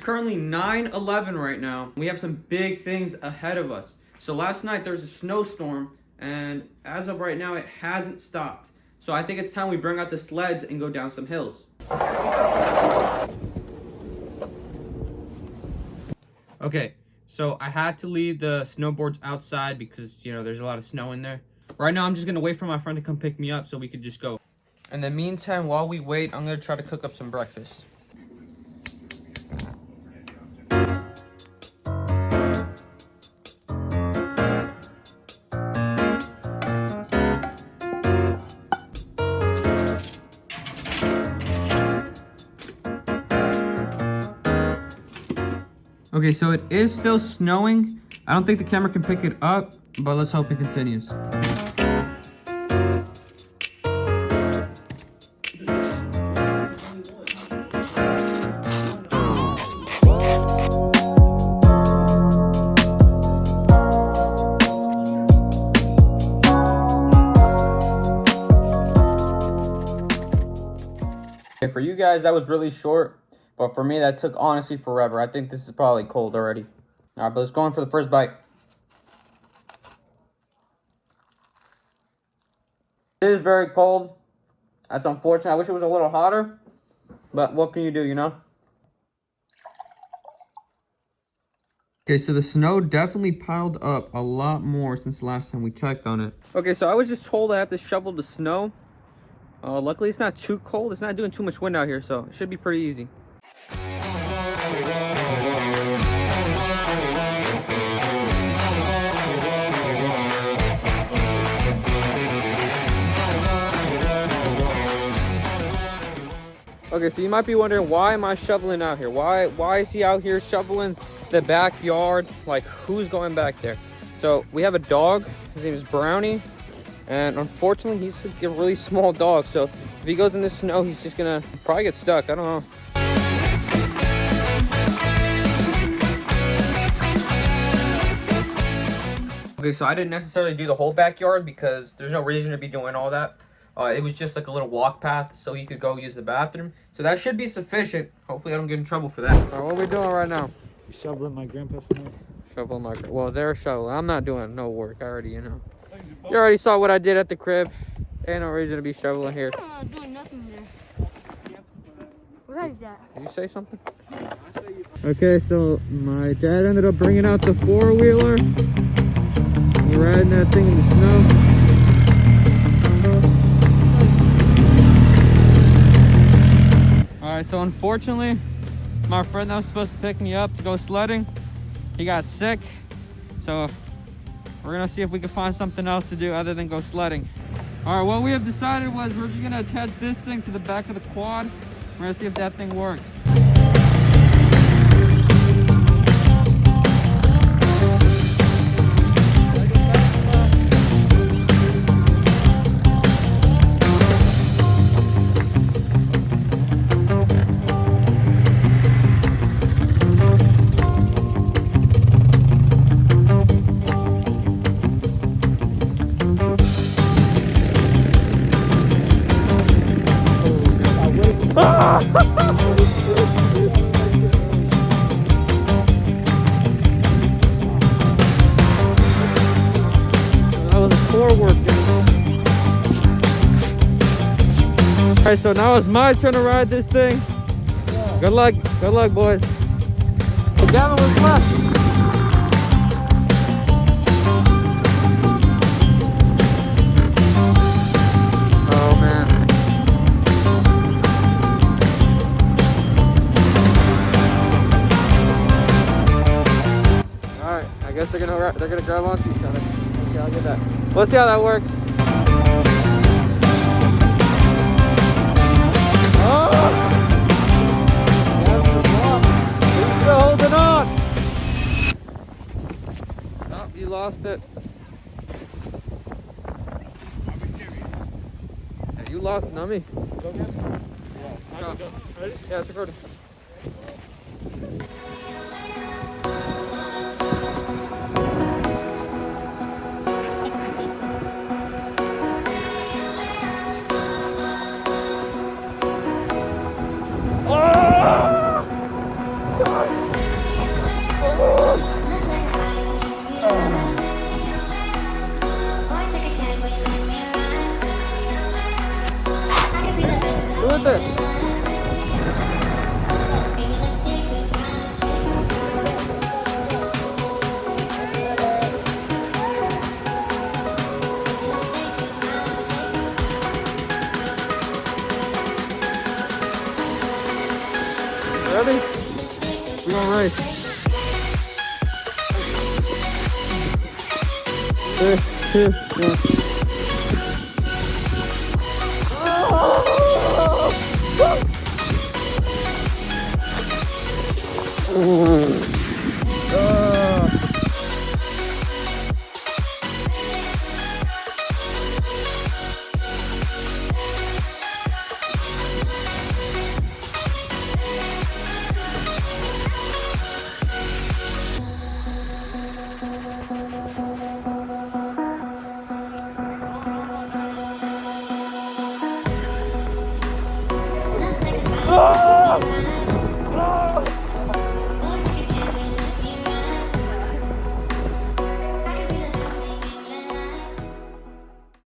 currently 9:11 right now. We have some big things ahead of us. So last night there was a snowstorm, and as of right now, it hasn't stopped. So I think it's time we bring out the sleds and go down some hills. Okay, so I had to leave the snowboards outside because, you know, there's a lot of snow in there. Right now, I'm just gonna wait for my friend to come pick me up so we could just go. In the meantime, while we wait, I'm gonna try to cook up some breakfast. Okay, so it is still snowing. I don't think the camera can pick it up, but let's hope it continues. Okay, for you guys, that was really short. But for me, that took honestly forever. I think this is probably cold already. All right, but let's go in for the first bite. It is very cold. That's unfortunate. I wish it was a little hotter. But what can you do, you know? Okay, so the snow definitely piled up a lot more since last time we checked on it. Okay, so I was just told I have to shovel the snow. Luckily, it's not too cold. It's not doing too much wind out here, so it should be pretty easy. Okay, so you might be wondering, why am I shoveling out here? Why is he out here shoveling the backyard? Like, who's going back there? So we have a dog. His name is Brownie, and unfortunately, he's a really small dog. So if he goes in the snow, he's just gonna probably get stuck. I don't know. Okay, so I didn't necessarily do the whole backyard because there's no reason to be doing all that. It was just like a little walk path so he could go use the bathroom. So that should be sufficient. Hopefully I don't get in trouble for that. All right, what are we doing right now? Shoveling my grandpa's snow. Shoveling my... Well, they're shoveling. I'm not doing no work. I already, you know. You already saw what I did at the crib. Ain't no reason to be shoveling here. I'm not doing nothing there. What is that? Did you say something? Okay, so my dad ended up bringing out the four-wheeler. We're riding that thing in the snow. Alright, so unfortunately, my friend that was supposed to pick me up to go sledding, he got sick. So we're gonna see if we can find something else to do other than go sledding. Alright, what we have decided was we're just gonna attach this thing to the back of the quad. We're gonna see if that thing works. Alright, so now it's my turn to ride this thing. Yeah. Good luck, boys. So Gavin was left. Oh man. Alright, I guess they're gonna grab onto each other. Okay, I'll get that. Let's see how that works. Holding on. Oh, you lost it. Are we serious? Yeah, you lost it, not me. Go again? Yeah. Go. Ready? Yeah, it's recording. Nice. 3, 2, 1.